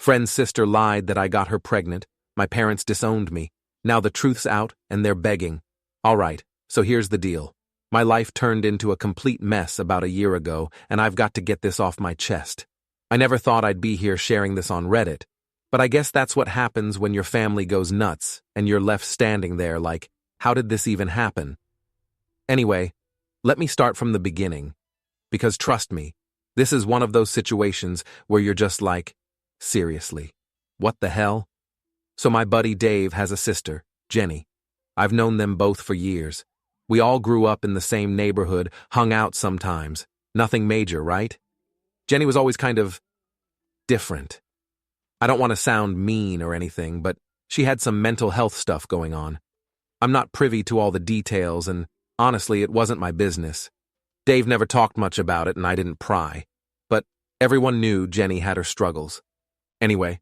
Friend's sister lied that I got her pregnant. My parents disowned me. Now the truth's out, and they're begging. All right, so here's the deal. My life turned into a complete mess about a year ago, and I've got to get this off my chest. I never thought I'd be here sharing this on Reddit, but I guess that's what happens when your family goes nuts, and you're left standing there like, how did this even happen? Anyway, let me start from the beginning, because trust me, this is one of those situations where you're just like, seriously, what the hell? So my buddy Dave has a sister, Jenny. I've known them both for years. We all grew up in the same neighborhood, hung out sometimes. Nothing major, right? Jenny was always kind of different. I don't want to sound mean or anything, but she had some mental health stuff going on. I'm not privy to all the details, and honestly, it wasn't my business. Dave never talked much about it, and I didn't pry. But everyone knew Jenny had her struggles. Anyway,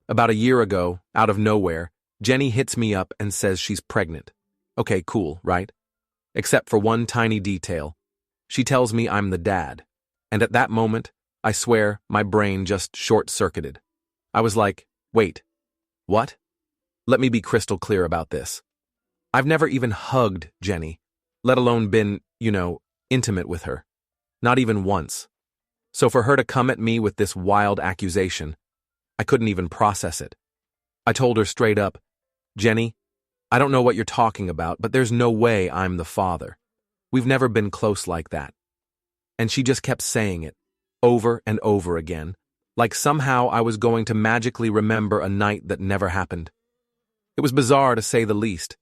about a year ago, out of nowhere, Jenny hits me up and says she's pregnant. Okay, cool, right? Except for one tiny detail. She tells me I'm the dad. And at that moment, I swear my brain just short-circuited. I was like, wait, what? Let me be crystal clear about this. I've never even hugged Jenny, let alone been, intimate with her. Not even once. So for her to come at me with this wild accusation, I couldn't even process it. I told her straight up, Jenny, I don't know what you're talking about, but there's no way I'm the father. We've never been close like that. And she just kept saying it, over and over again, like somehow I was going to magically remember a night that never happened. It was bizarre to say the least.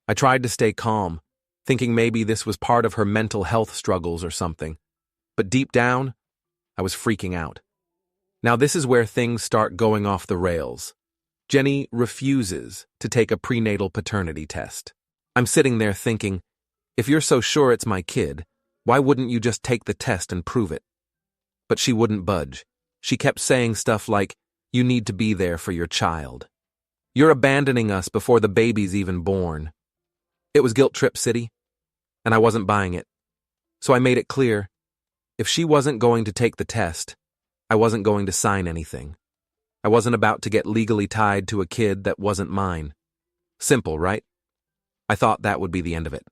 I tried to stay calm, thinking maybe this was part of her mental health struggles or something. But deep down, I was freaking out. Now this is where things start going off the rails. Jenny refuses to take a prenatal paternity test. I'm sitting there thinking, if you're so sure it's my kid, why wouldn't you just take the test and prove it? But she wouldn't budge. She kept saying stuff like, you need to be there for your child. You're abandoning us before the baby's even born. It was guilt trip city, and I wasn't buying it. So I made it clear, if she wasn't going to take the test, I wasn't going to sign anything. I wasn't about to get legally tied to a kid that wasn't mine. Simple, right? I thought that would be the end of it.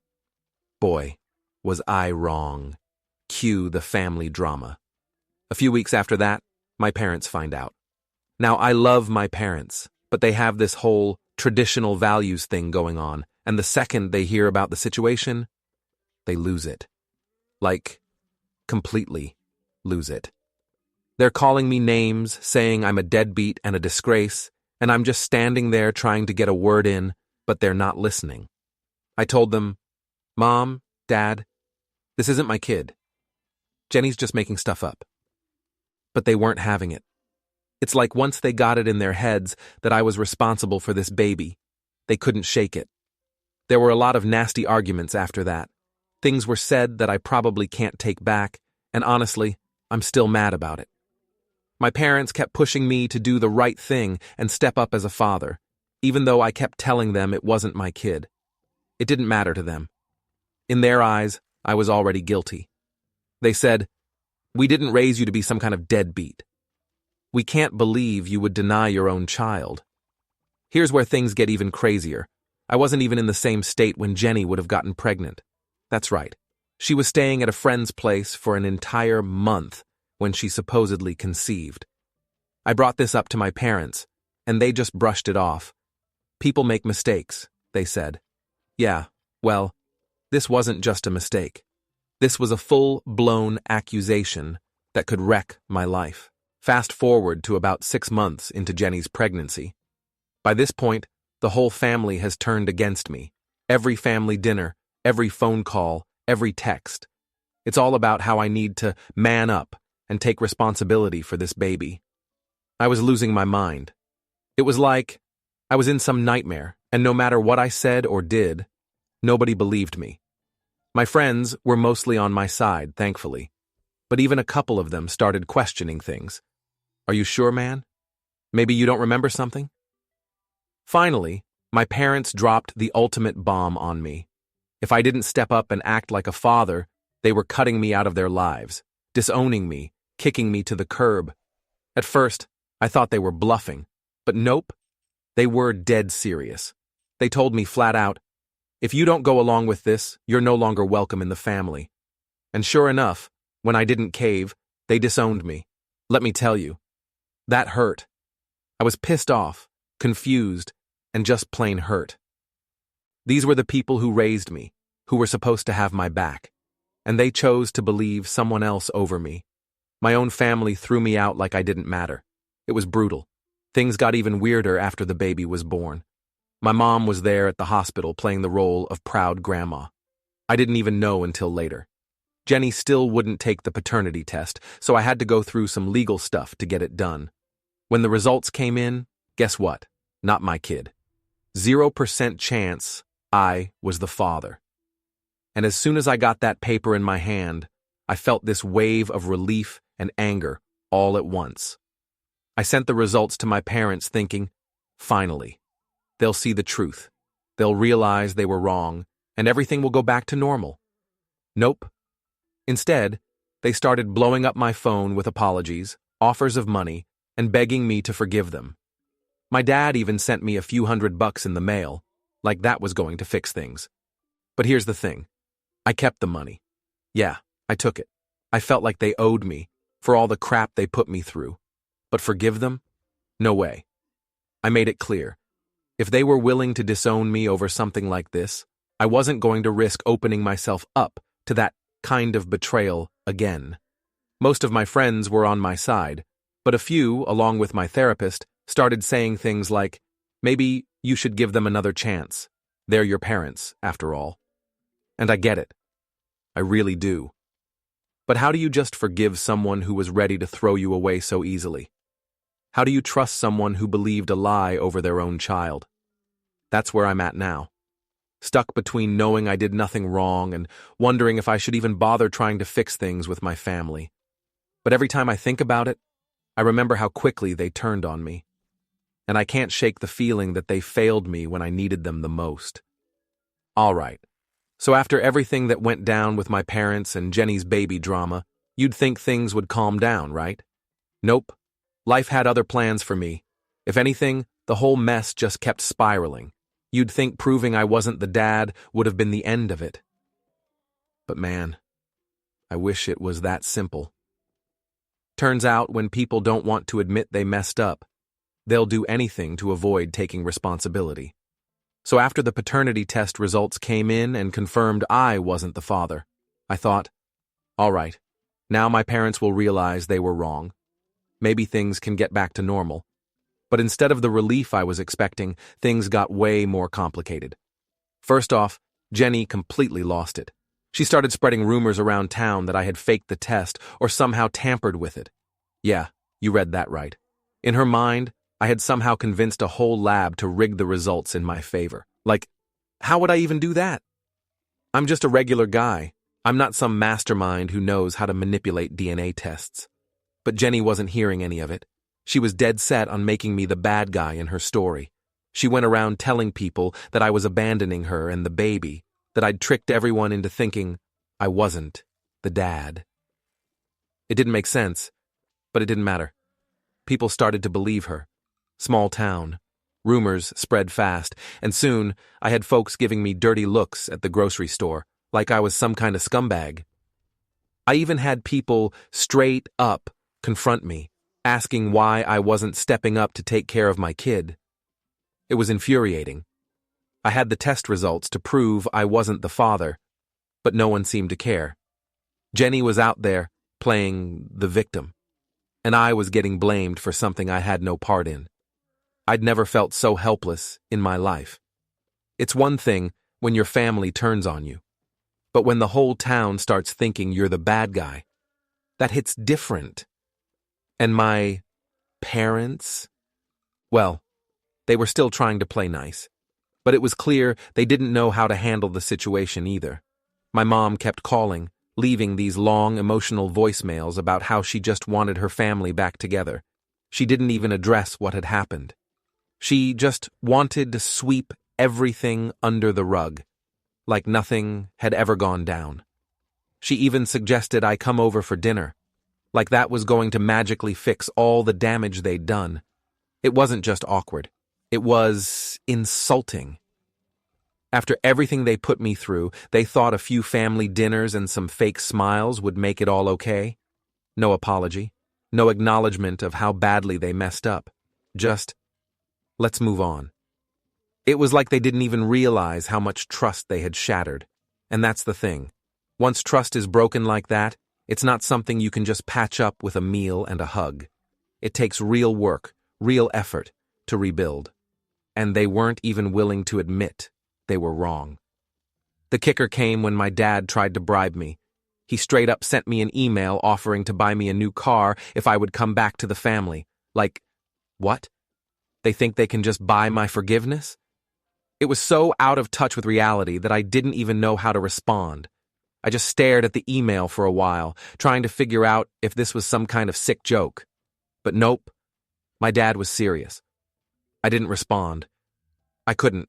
Boy, was I wrong. Cue the family drama. A few weeks after that, my parents find out. Now, I love my parents, but they have this whole traditional values thing going on, and the second they hear about the situation, they lose it. Like, completely lose it. They're calling me names, saying I'm a deadbeat and a disgrace, and I'm just standing there trying to get a word in, but they're not listening. I told them, Mom, Dad, this isn't my kid. Jenny's just making stuff up. But they weren't having it. It's like once they got it in their heads that I was responsible for this baby, they couldn't shake it. There were a lot of nasty arguments after that. Things were said that I probably can't take back, and honestly, I'm still mad about it. My parents kept pushing me to do the right thing and step up as a father, even though I kept telling them it wasn't my kid. It didn't matter to them. In their eyes, I was already guilty. They said, we didn't raise you to be some kind of deadbeat. We can't believe you would deny your own child. Here's where things get even crazier. I wasn't even in the same state when Jenny would have gotten pregnant. That's right. She was staying at a friend's place for an entire month when she supposedly conceived. I brought this up to my parents, and they just brushed it off. People make mistakes, they said. Yeah, well, this wasn't just a mistake. This was a full-blown accusation that could wreck my life. Fast forward to about 6 months into Jenny's pregnancy. By this point, the whole family has turned against me. Every family dinner, every phone call, every text. It's all about how I need to man up and take responsibility for this baby. I was losing my mind. It was like I was in some nightmare, and no matter what I said or did, nobody believed me. My friends were mostly on my side, thankfully, but even a couple of them started questioning things. Are you sure, man? Maybe you don't remember something? Finally, my parents dropped the ultimate bomb on me. If I didn't step up and act like a father, they were cutting me out of their lives, disowning me, kicking me to the curb. At first, I thought they were bluffing, but nope, they were dead serious. They told me flat out, "If you don't go along with this, you're no longer welcome in the family." And sure enough, when I didn't cave, they disowned me. Let me tell you, that hurt. I was pissed off, confused, and just plain hurt. These were the people who raised me, who were supposed to have my back, and they chose to believe someone else over me. My own family threw me out like I didn't matter. It was brutal. Things got even weirder after the baby was born. My mom was there at the hospital playing the role of proud grandma. I didn't even know until later. Jenny still wouldn't take the paternity test, so I had to go through some legal stuff to get it done. When the results came in, guess what? Not my kid. 0% chance I was the father. And as soon as I got that paper in my hand, I felt this wave of relief and anger all at once. I sent the results to my parents thinking, finally, they'll see the truth. They'll realize they were wrong, and everything will go back to normal. Nope. Instead, they started blowing up my phone with apologies, offers of money, and begging me to forgive them. My dad even sent me a few $100 in the mail, like that was going to fix things. But here's the thing. I kept the money. Yeah, I took it. I felt like they owed me for all the crap they put me through. But forgive them? No way. I made it clear. If they were willing to disown me over something like this, I wasn't going to risk opening myself up to that kind of betrayal again. Most of my friends were on my side, but a few, along with my therapist, started saying things like, maybe you should give them another chance. They're your parents, after all. And I get it. I really do. But how do you just forgive someone who was ready to throw you away so easily? How do you trust someone who believed a lie over their own child? That's where I'm at now. Stuck between knowing I did nothing wrong and wondering if I should even bother trying to fix things with my family. But every time I think about it, I remember how quickly they turned on me. And I can't shake the feeling that they failed me when I needed them the most. All right. So after everything that went down with my parents and Jenny's baby drama, you'd think things would calm down, right? Nope. Life had other plans for me. If anything, the whole mess just kept spiraling. You'd think proving I wasn't the dad would have been the end of it. But man, I wish it was that simple. Turns out when people don't want to admit they messed up, they'll do anything to avoid taking responsibility. So after the paternity test results came in and confirmed I wasn't the father, I thought, all right, now my parents will realize they were wrong. Maybe things can get back to normal. But instead of the relief I was expecting, things got way more complicated. First off, Jenny completely lost it. She started spreading rumors around town that I had faked the test or somehow tampered with it. Yeah, you read that right. In her mind, I had somehow convinced a whole lab to rig the results in my favor. Like, how would I even do that? I'm just a regular guy. I'm not some mastermind who knows how to manipulate DNA tests. But Jenny wasn't hearing any of it. She was dead set on making me the bad guy in her story. She went around telling people that I was abandoning her and the baby, that I'd tricked everyone into thinking I wasn't the dad. It didn't make sense, but it didn't matter. People started to believe her. Small town. Rumors spread fast, and soon I had folks giving me dirty looks at the grocery store, like I was some kind of scumbag. I even had people straight up confront me, asking why I wasn't stepping up to take care of my kid. It was infuriating. I had the test results to prove I wasn't the father, but no one seemed to care. Jenny was out there playing the victim, and I was getting blamed for something I had no part in. I'd never felt so helpless in my life. It's one thing when your family turns on you, but when the whole town starts thinking you're the bad guy, that hits different. And my parents? Well, they were still trying to play nice, but it was clear they didn't know how to handle the situation either. My mom kept calling, leaving these long, emotional voicemails about how she just wanted her family back together. She didn't even address what had happened. She just wanted to sweep everything under the rug, like nothing had ever gone down. She even suggested I come over for dinner, Like that was going to magically fix all the damage they'd done. It wasn't just awkward. It was insulting. After everything they put me through, they thought a few family dinners and some fake smiles would make it all okay. No apology. No acknowledgement of how badly they messed up. Just, let's move on. It was like they didn't even realize how much trust they had shattered. And that's the thing. Once trust is broken like that, it's not something you can just patch up with a meal and a hug. It takes real work, real effort to rebuild. And they weren't even willing to admit they were wrong. The kicker came when my dad tried to bribe me. He straight up sent me an email offering to buy me a new car if I would come back to the family. Like, what? They think they can just buy my forgiveness? It was so out of touch with reality that I didn't even know how to respond. I just stared at the email for a while, trying to figure out if this was some kind of sick joke. But nope, my dad was serious. I didn't respond. I couldn't.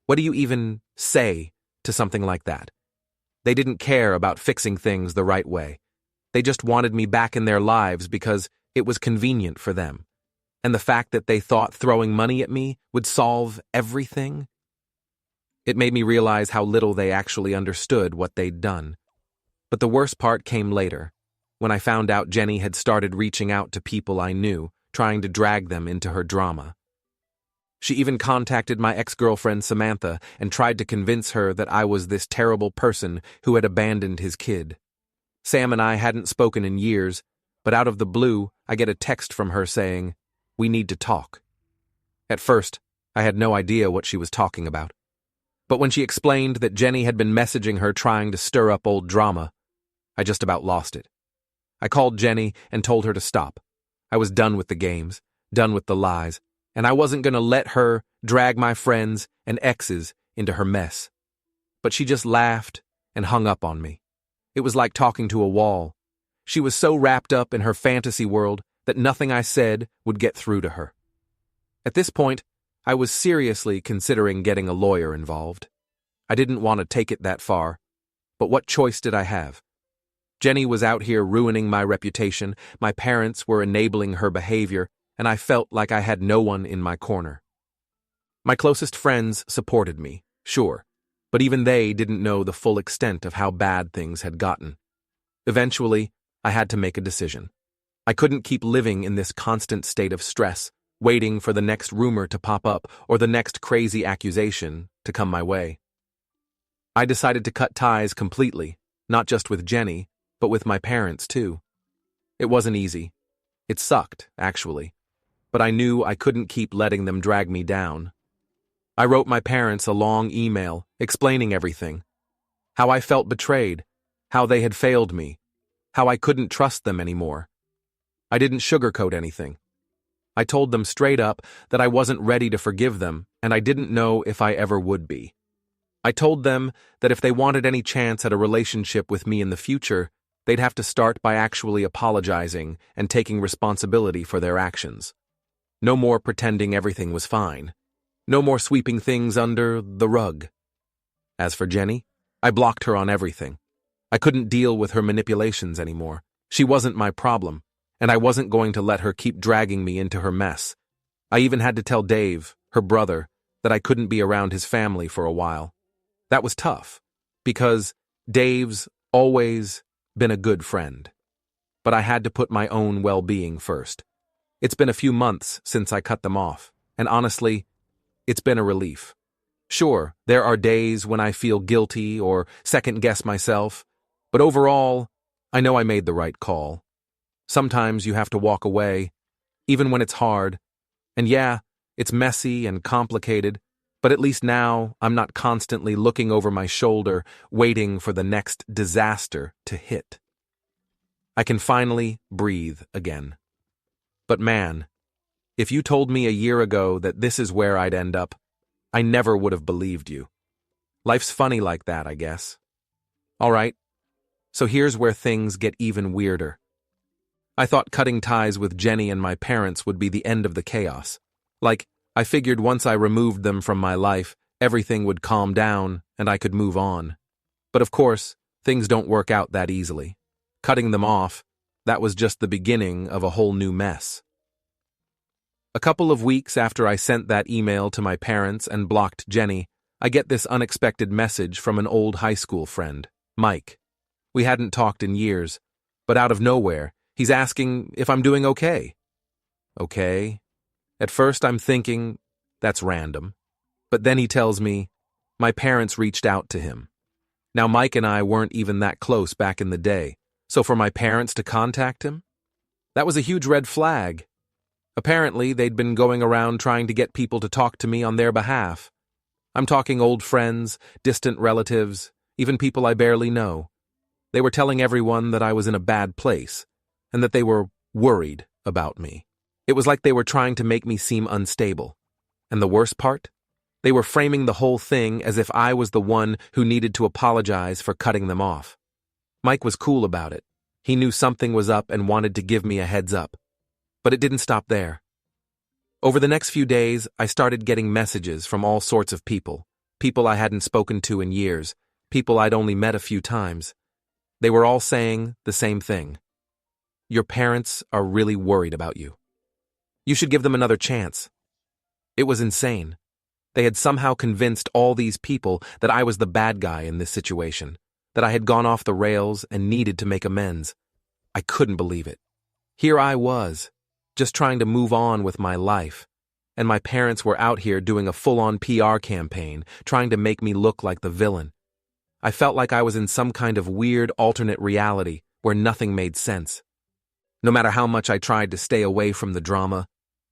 What do you even say to something like that? They didn't care about fixing things the right way. They just wanted me back in their lives because it was convenient for them. And the fact that they thought throwing money at me would solve everything? It made me realize how little they actually understood what they'd done. But the worst part came later, when I found out Jenny had started reaching out to people I knew, trying to drag them into her drama. She even contacted my ex-girlfriend Samantha and tried to convince her that I was this terrible person who had abandoned his kid. Sam and I hadn't spoken in years, but out of the blue, I get a text from her saying, "We need to talk." At first, I had no idea what she was talking about. But when she explained that Jenny had been messaging her trying to stir up old drama, I just about lost it. I called Jenny and told her to stop. I was done with the games, done with the lies, and I wasn't going to let her drag my friends and exes into her mess. But she just laughed and hung up on me. It was like talking to a wall. She was so wrapped up in her fantasy world that nothing I said would get through to her. At this point, I was seriously considering getting a lawyer involved. I didn't want to take it that far, but what choice did I have? Jenny was out here ruining my reputation, my parents were enabling her behavior, and I felt like I had no one in my corner. My closest friends supported me, sure, but even they didn't know the full extent of how bad things had gotten. Eventually, I had to make a decision. I couldn't keep living in this constant state of stress, waiting for the next rumor to pop up or the next crazy accusation to come my way. I decided to cut ties completely, not just with Jenny, but with my parents too. It wasn't easy. It sucked, actually. But I knew I couldn't keep letting them drag me down. I wrote my parents a long email explaining everything. How I felt betrayed, how they had failed me, how I couldn't trust them anymore. I didn't sugarcoat anything. I told them straight up that I wasn't ready to forgive them, and I didn't know if I ever would be. I told them that if they wanted any chance at a relationship with me in the future, they'd have to start by actually apologizing and taking responsibility for their actions. No more pretending everything was fine. No more sweeping things under the rug. As for Jenny, I blocked her on everything. I couldn't deal with her manipulations anymore. She wasn't my problem, and I wasn't going to let her keep dragging me into her mess. I even had to tell Dave, her brother, that I couldn't be around his family for a while. That was tough, because Dave's always been a good friend. But I had to put my own well-being first. It's been a few months since I cut them off, and honestly, it's been a relief. Sure, there are days when I feel guilty or second-guess myself, but overall, I know I made the right call. Sometimes you have to walk away, even when it's hard, and yeah, it's messy and complicated, but at least now I'm not constantly looking over my shoulder, waiting for the next disaster to hit. I can finally breathe again. But man, if you told me a year ago that this is where I'd end up, I never would have believed you. Life's funny like that, I guess. All right, so here's where things get even weirder. I thought cutting ties with Jenny and my parents would be the end of the chaos. Like, I figured once I removed them from my life, everything would calm down and I could move on. But of course, things don't work out that easily. Cutting them off, that was just the beginning of a whole new mess. A couple of weeks after I sent that email to my parents and blocked Jenny, I get this unexpected message from an old high school friend, Mike. We hadn't talked in years, but out of nowhere, he's asking if I'm doing okay. Okay. At first I'm thinking, that's random. But then he tells me, my parents reached out to him. Now Mike and I weren't even that close back in the day, so for my parents to contact him? That was a huge red flag. Apparently, they'd been going around trying to get people to talk to me on their behalf. I'm talking old friends, distant relatives, even people I barely know. They were telling everyone that I was in a bad place, and that they were worried about me. It was like they were trying to make me seem unstable. And the worst part? They were framing the whole thing as if I was the one who needed to apologize for cutting them off. Mike was cool about it. He knew something was up and wanted to give me a heads up. But it didn't stop there. Over the next few days, I started getting messages from all sorts of people I hadn't spoken to in years, people I'd only met a few times. They were all saying the same thing. Your parents are really worried about you. You should give them another chance. It was insane. They had somehow convinced all these people that I was the bad guy in this situation, that I had gone off the rails and needed to make amends. I couldn't believe it. Here I was, just trying to move on with my life, and my parents were out here doing a full-on PR campaign, trying to make me look like the villain. I felt like I was in some kind of weird alternate reality where nothing made sense. No matter how much I tried to stay away from the drama,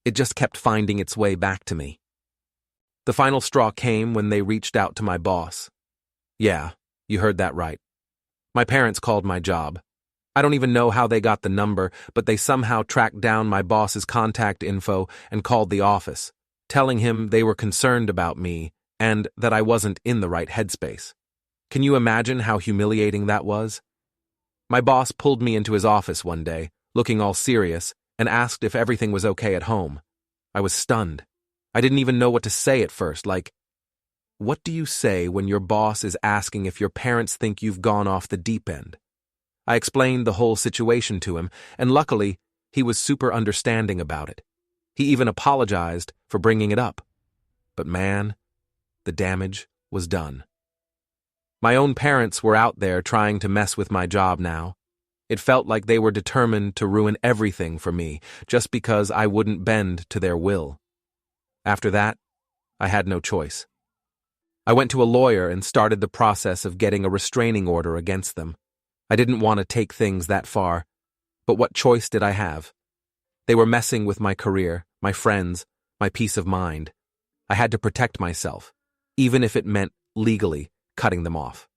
it just kept finding its way back to me. The final straw came when they reached out to my boss. Yeah, you heard that right. My parents called my job. I don't even know how they got the number, but they somehow tracked down my boss's contact info and called the office, telling him they were concerned about me and that I wasn't in the right headspace. Can you imagine how humiliating that was? My boss pulled me into his office one day, looking all serious, and asked if everything was okay at home. I was stunned. I didn't even know what to say at first, like, what do you say when your boss is asking if your parents think you've gone off the deep end? I explained the whole situation to him, and luckily, he was super understanding about it. He even apologized for bringing it up. But man, the damage was done. My own parents were out there trying to mess with my job now. It felt like they were determined to ruin everything for me just because I wouldn't bend to their will. After that, I had no choice. I went to a lawyer and started the process of getting a restraining order against them. I didn't want to take things that far, but what choice did I have? They were messing with my career, my friends, my peace of mind. I had to protect myself, even if it meant legally cutting them off.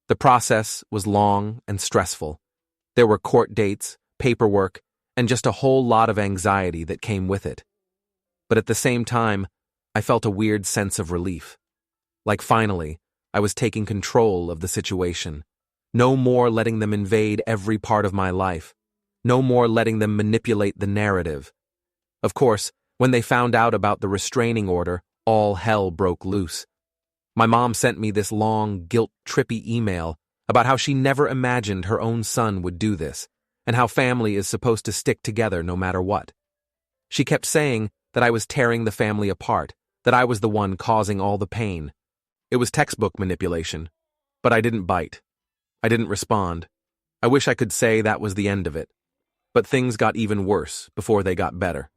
The process was long and stressful. There were court dates, paperwork, and just a whole lot of anxiety that came with it. But at the same time, I felt a weird sense of relief. Like finally, I was taking control of the situation. No more letting them invade every part of my life. No more letting them manipulate the narrative. Of course, when they found out about the restraining order, all hell broke loose. My mom sent me this long, guilt-trippy email about how she never imagined her own son would do this, and how family is supposed to stick together no matter what. She kept saying that I was tearing the family apart, that I was the one causing all the pain. It was textbook manipulation, but I didn't bite. I didn't respond. I wish I could say that was the end of it. But things got even worse before they got better.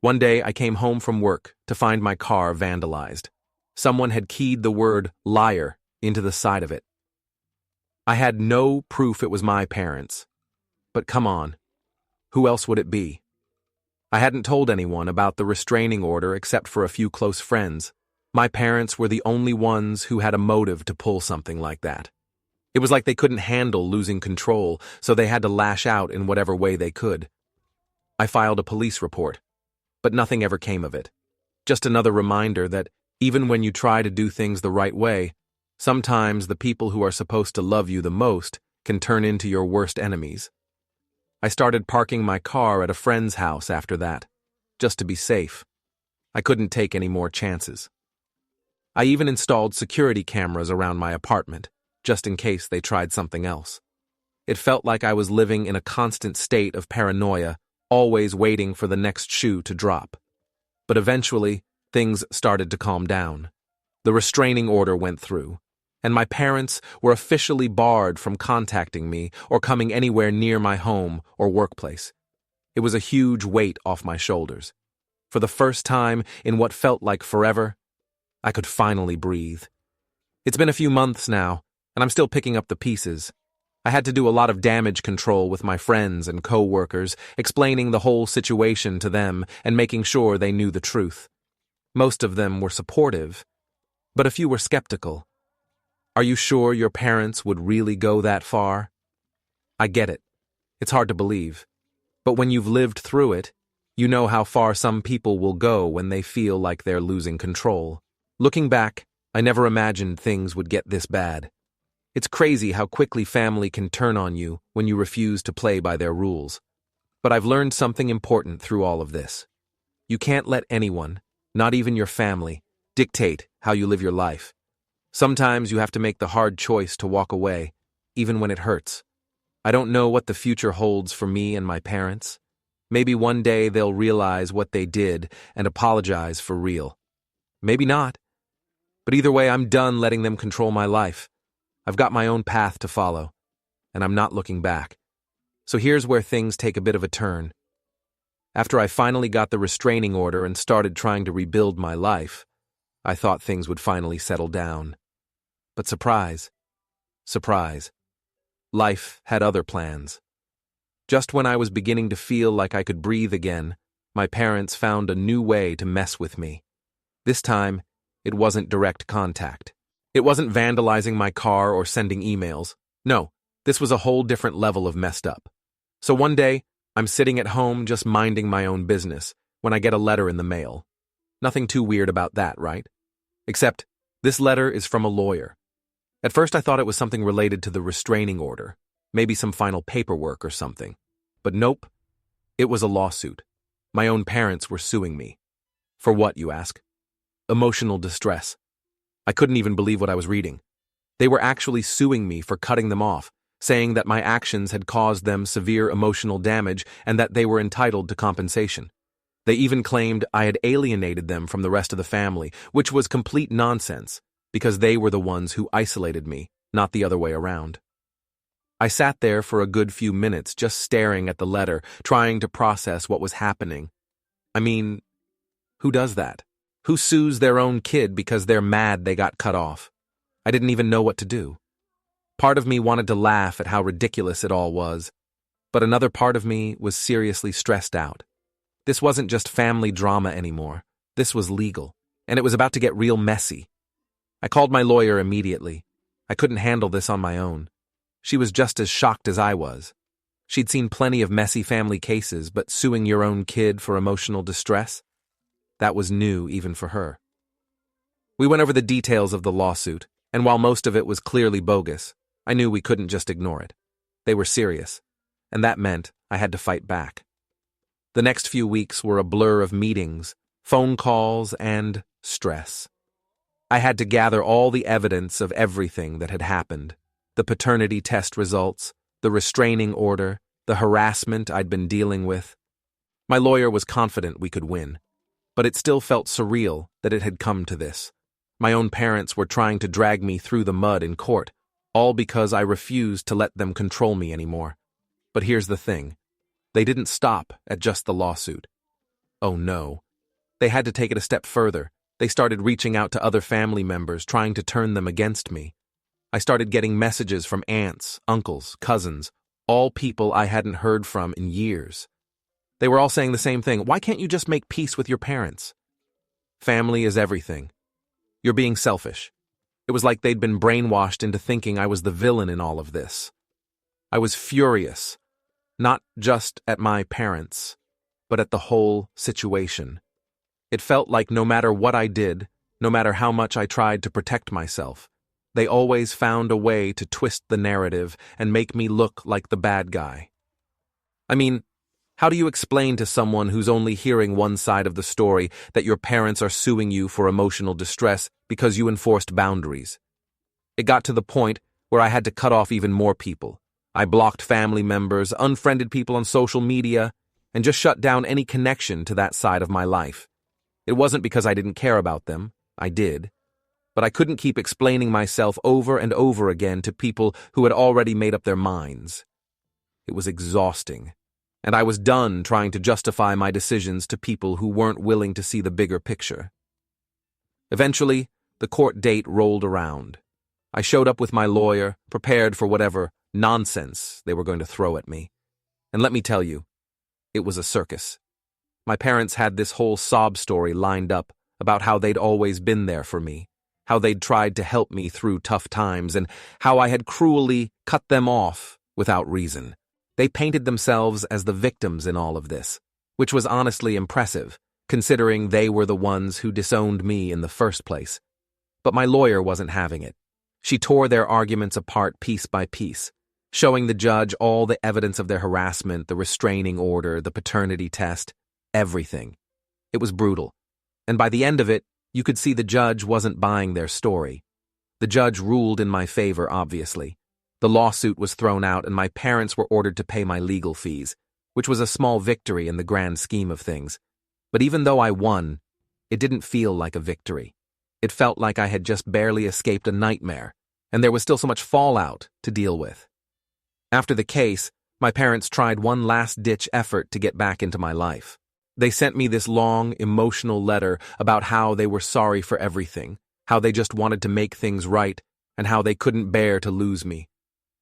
One day I came home from work to find my car vandalized. Someone had keyed the word liar into the side of it. I had no proof it was my parents. But come on, who else would it be? I hadn't told anyone about the restraining order except for a few close friends. My parents were the only ones who had a motive to pull something like that. It was like they couldn't handle losing control, so they had to lash out in whatever way they could. I filed a police report, but nothing ever came of it. Just another reminder that even when you try to do things the right way, sometimes the people who are supposed to love you the most can turn into your worst enemies. I started parking my car at a friend's house after that, just to be safe. I couldn't take any more chances. I even installed security cameras around my apartment, just in case they tried something else. It felt like I was living in a constant state of paranoia, always waiting for the next shoe to drop. But eventually, things started to calm down. The restraining order went through, and my parents were officially barred from contacting me or coming anywhere near my home or workplace. It was a huge weight off my shoulders. For the first time in what felt like forever, I could finally breathe. It's been a few months now, and I'm still picking up the pieces. I had to do a lot of damage control with my friends and co-workers, explaining the whole situation to them and making sure they knew the truth. Most of them were supportive, but a few were skeptical. Are you sure your parents would really go that far? I get it. It's hard to believe. But when you've lived through it, you know how far some people will go when they feel like they're losing control. Looking back, I never imagined things would get this bad. It's crazy how quickly family can turn on you when you refuse to play by their rules. But I've learned something important through all of this. You can't let anyone, not even your family, dictate how you live your life. Sometimes you have to make the hard choice to walk away, even when it hurts. I don't know what the future holds for me and my parents. Maybe one day they'll realize what they did and apologize for real. Maybe not. But either way, I'm done letting them control my life. I've got my own path to follow, and I'm not looking back. So here's where things take a bit of a turn. After I finally got the restraining order and started trying to rebuild my life, I thought things would finally settle down. But surprise, life had other plans. Just when I was beginning to feel like I could breathe again, my parents found a new way to mess with me. This time, it wasn't direct contact. It wasn't vandalizing my car or sending emails. No, this was a whole different level of messed up. So one day, I'm sitting at home just minding my own business when I get a letter in the mail. Nothing too weird about that, right? Except, this letter is from a lawyer. At first I thought it was something related to the restraining order, maybe some final paperwork or something. But nope, it was a lawsuit. My own parents were suing me. For what, you ask? Emotional distress. I couldn't even believe what I was reading. They were actually suing me for cutting them off, saying that my actions had caused them severe emotional damage and that they were entitled to compensation. They even claimed I had alienated them from the rest of the family, which was complete nonsense, because they were the ones who isolated me, not the other way around. I sat there for a good few minutes just staring at the letter, trying to process what was happening. I mean, who does that? Who sues their own kid because they're mad they got cut off? I didn't even know what to do. Part of me wanted to laugh at how ridiculous it all was, but another part of me was seriously stressed out. This wasn't just family drama anymore. This was legal, and it was about to get real messy. I called my lawyer immediately. I couldn't handle this on my own. She was just as shocked as I was. She'd seen plenty of messy family cases, but suing your own kid for emotional distress? That was new even for her. We went over the details of the lawsuit, and while most of it was clearly bogus, I knew we couldn't just ignore it. They were serious, and that meant I had to fight back. The next few weeks were a blur of meetings, phone calls, and stress. I had to gather all the evidence of everything that had happened. The paternity test results, the restraining order, the harassment I'd been dealing with. My lawyer was confident we could win, but it still felt surreal that it had come to this. My own parents were trying to drag me through the mud in court, all because I refused to let them control me anymore. But here's the thing. They didn't stop at just the lawsuit. Oh no. They had to take it a step further. They started reaching out to other family members, trying to turn them against me. I started getting messages from aunts, uncles, cousins, all people I hadn't heard from in years. They were all saying the same thing. Why can't you just make peace with your parents? Family is everything. You're being selfish. It was like they'd been brainwashed into thinking I was the villain in all of this. I was furious, not just at my parents, but at the whole situation. It felt like no matter what I did, no matter how much I tried to protect myself, they always found a way to twist the narrative and make me look like the bad guy. I mean, how do you explain to someone who's only hearing one side of the story that your parents are suing you for emotional distress because you enforced boundaries? It got to the point where I had to cut off even more people. I blocked family members, unfriended people on social media, and just shut down any connection to that side of my life. It wasn't because I didn't care about them. I did. But I couldn't keep explaining myself over and over again to people who had already made up their minds. It was exhausting, and I was done trying to justify my decisions to people who weren't willing to see the bigger picture. Eventually, the court date rolled around. I showed up with my lawyer, prepared for whatever nonsense they were going to throw at me. And let me tell you, it was a circus. My parents had this whole sob story lined up about how they'd always been there for me, how they'd tried to help me through tough times, and how I had cruelly cut them off without reason. They painted themselves as the victims in all of this, which was honestly impressive, considering they were the ones who disowned me in the first place. But my lawyer wasn't having it. She tore their arguments apart piece by piece, showing the judge all the evidence of their harassment, the restraining order, the paternity test, everything. It was brutal. And by the end of it, you could see the judge wasn't buying their story. The judge ruled in my favor, obviously. The lawsuit was thrown out and my parents were ordered to pay my legal fees, which was a small victory in the grand scheme of things. But even though I won, it didn't feel like a victory. It felt like I had just barely escaped a nightmare, and there was still so much fallout to deal with. After the case, my parents tried one last-ditch effort to get back into my life. They sent me this long, emotional letter about how they were sorry for everything, how they just wanted to make things right, and how they couldn't bear to lose me.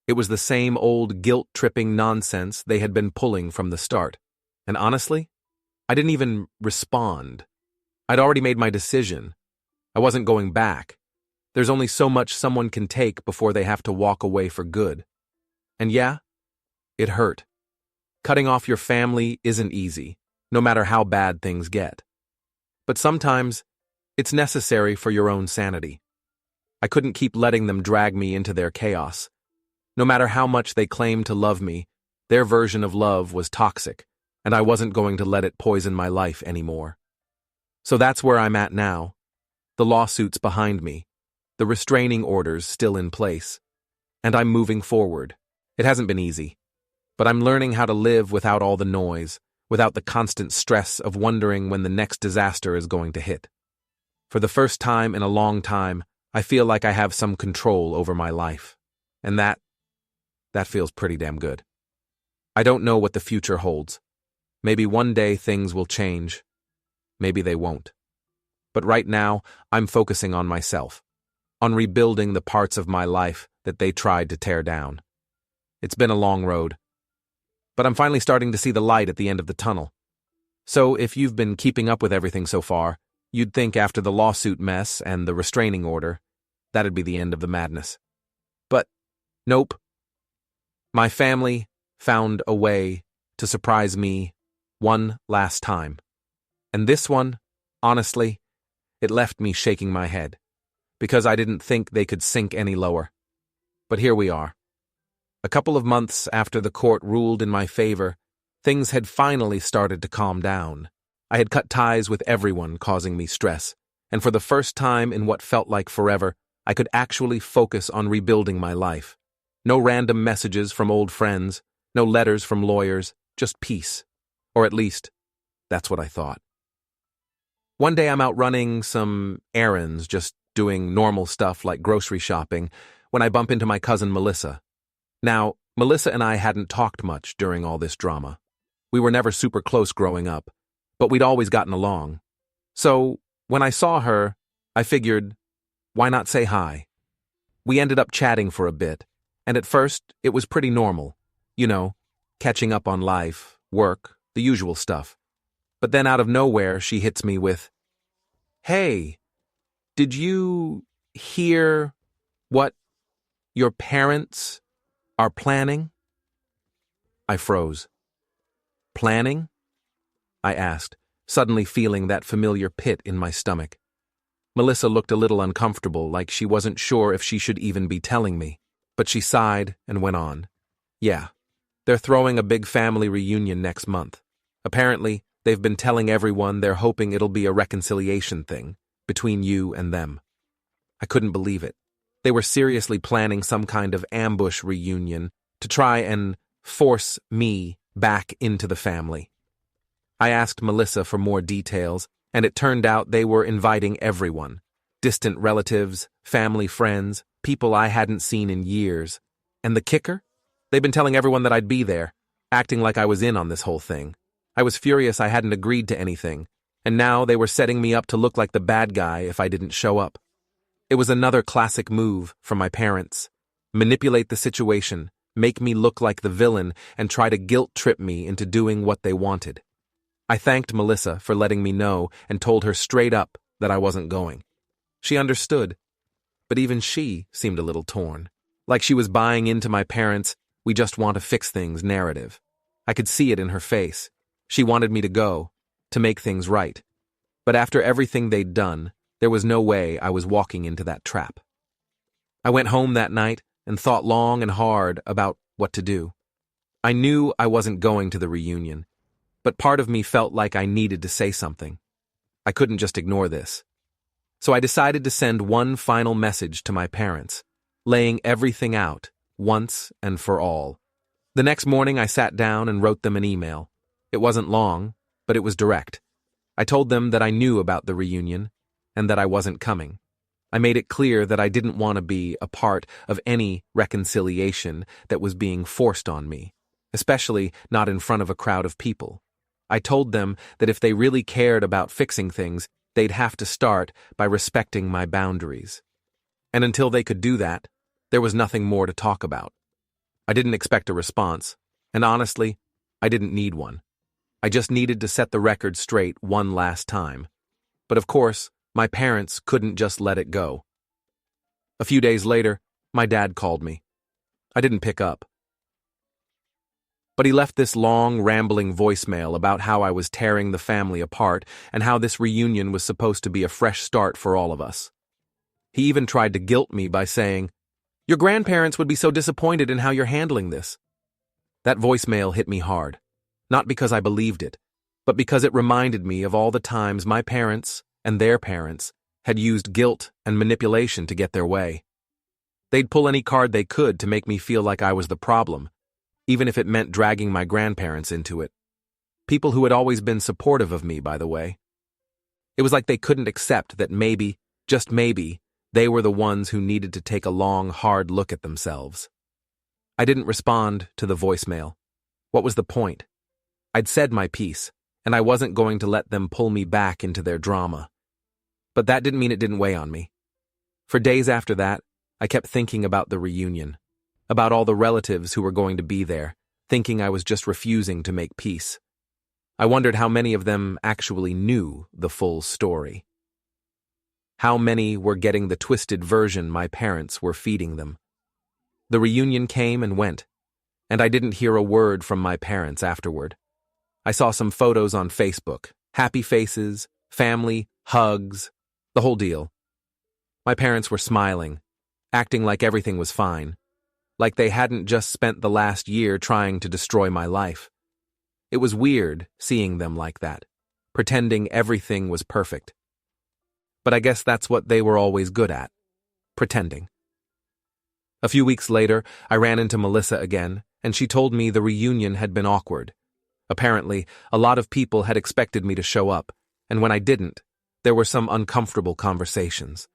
It was the same old guilt-tripping nonsense they had been pulling from the start. And honestly, I didn't even respond. I'd already made my decision. I wasn't going back. There's only so much someone can take before they have to walk away for good. And yeah, it hurt. Cutting off your family isn't easy, no matter how bad things get. But sometimes, it's necessary for your own sanity. I couldn't keep letting them drag me into their chaos. No matter how much they claimed to love me, their version of love was toxic, and I wasn't going to let it poison my life anymore. So that's where I'm at now. The lawsuit's behind me, the restraining orders still in place, and I'm moving forward. It hasn't been easy, but I'm learning how to live without all the noise, without the constant stress of wondering when the next disaster is going to hit. For the first time in a long time, I feel like I have some control over my life, and that feels pretty damn good. I don't know what the future holds. Maybe one day things will change. Maybe they won't. But right now, I'm focusing on myself, on rebuilding the parts of my life that they tried to tear down. It's been a long road, but I'm finally starting to see the light at the end of the tunnel. So if you've been keeping up with everything so far, you'd think after the lawsuit mess and the restraining order, that'd be the end of the madness. But nope. My family found a way to surprise me one last time. And this one, honestly, it left me shaking my head, because I didn't think they could sink any lower. But here we are. A couple of months after the court ruled in my favor, things had finally started to calm down. I had cut ties with everyone causing me stress, and for the first time in what felt like forever, I could actually focus on rebuilding my life. No random messages from old friends, no letters from lawyers, just peace. Or at least, that's what I thought. One day I'm out running some errands, just doing normal stuff like grocery shopping, when I bump into my cousin Melissa. Now, Melissa and I hadn't talked much during all this drama. We were never super close growing up, but we'd always gotten along. So, when I saw her, I figured, why not say hi? We ended up chatting for a bit, and at first, it was pretty normal. You know, catching up on life, work, the usual stuff. But then out of nowhere, she hits me with, "Hey, did you hear what your parents are planning?" I froze. Planning? I asked, suddenly feeling that familiar pit in my stomach. Melissa looked a little uncomfortable, like she wasn't sure if she should even be telling me, but she sighed and went on. "Yeah, they're throwing a big family reunion next month. Apparently, they've been telling everyone they're hoping it'll be a reconciliation thing between you and them." I couldn't believe it. They were seriously planning some kind of ambush reunion to try and force me back into the family. I asked Melissa for more details, and it turned out they were inviting everyone. Distant relatives, family friends, people I hadn't seen in years. And the kicker? They'd been telling everyone that I'd be there, acting like I was in on this whole thing. I was furious I hadn't agreed to anything, and now they were setting me up to look like the bad guy if I didn't show up. It was another classic move from my parents. Manipulate the situation, make me look like the villain, and try to guilt-trip me into doing what they wanted. I thanked Melissa for letting me know and told her straight up that I wasn't going. She understood, but even she seemed a little torn, like she was buying into my parents' "we just want to fix things" narrative. I could see it in her face. She wanted me to go, to make things right. But after everything they'd done, there was no way I was walking into that trap. I went home that night and thought long and hard about what to do. I knew I wasn't going to the reunion, but part of me felt like I needed to say something. I couldn't just ignore this. So I decided to send one final message to my parents, laying everything out, once and for all. The next morning I sat down and wrote them an email. It wasn't long, but it was direct. I told them that I knew about the reunion, and that I wasn't coming. I made it clear that I didn't want to be a part of any reconciliation that was being forced on me, especially not in front of a crowd of people. I told them that if they really cared about fixing things, they'd have to start by respecting my boundaries. And until they could do that, there was nothing more to talk about. I didn't expect a response, and honestly, I didn't need one. I just needed to set the record straight one last time. But of course, my parents couldn't just let it go. A few days later, my dad called me. I didn't pick up. But he left this long, rambling voicemail about how I was tearing the family apart and how this reunion was supposed to be a fresh start for all of us. He even tried to guilt me by saying, "Your grandparents would be so disappointed in how you're handling this." That voicemail hit me hard, not because I believed it, but because it reminded me of all the times my parents and their parents had used guilt and manipulation to get their way. They'd pull any card they could to make me feel like I was the problem, even if it meant dragging my grandparents into it. People who had always been supportive of me, by the way. It was like they couldn't accept that maybe, just maybe, they were the ones who needed to take a long, hard look at themselves. I didn't respond to the voicemail. What was the point? I'd said my piece, and I wasn't going to let them pull me back into their drama. But that didn't mean it didn't weigh on me. For days after that, I kept thinking about the reunion, about all the relatives who were going to be there, thinking I was just refusing to make peace. I wondered how many of them actually knew the full story. How many were getting the twisted version my parents were feeding them. The reunion came and went, and I didn't hear a word from my parents afterward. I saw some photos on Facebook, happy faces, family, hugs, the whole deal. My parents were smiling, acting like everything was fine, like they hadn't just spent the last year trying to destroy my life. It was weird seeing them like that, pretending everything was perfect. But I guess that's what they were always good at, pretending. A few weeks later, I ran into Melissa again, and she told me the reunion had been awkward. Apparently, a lot of people had expected me to show up, and when I didn't, there were some uncomfortable conversations.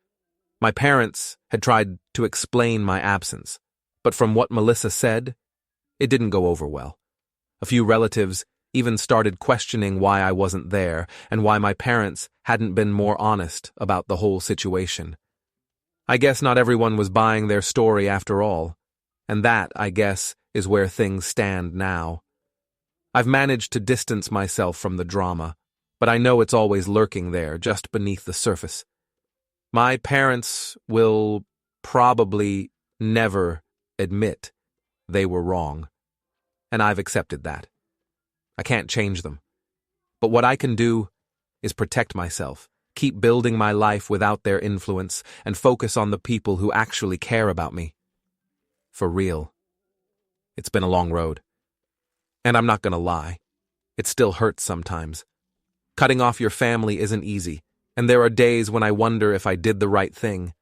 My parents had tried to explain my absence, but from what Melissa said, it didn't go over well. A few relatives even started questioning why I wasn't there and why my parents hadn't been more honest about the whole situation. I guess not everyone was buying their story after all, and that, I guess, is where things stand now. I've managed to distance myself from the drama, but I know it's always lurking there, just beneath the surface. My parents will probably never admit they were wrong, and I've accepted that. I can't change them. But what I can do is protect myself, keep building my life without their influence, and focus on the people who actually care about me. For real. It's been a long road. And I'm not gonna lie, it still hurts sometimes. Cutting off your family isn't easy, and there are days when I wonder if I did the right thing.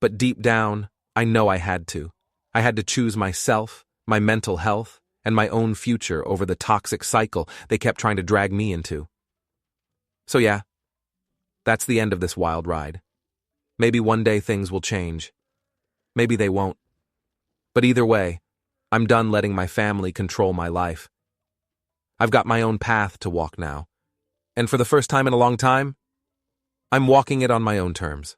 But deep down, I know I had to. I had to choose myself, my mental health, and my own future over the toxic cycle they kept trying to drag me into. So yeah, that's the end of this wild ride. Maybe one day things will change. Maybe they won't. But either way, I'm done letting my family control my life. I've got my own path to walk now. And for the first time in a long time, I'm walking it on my own terms.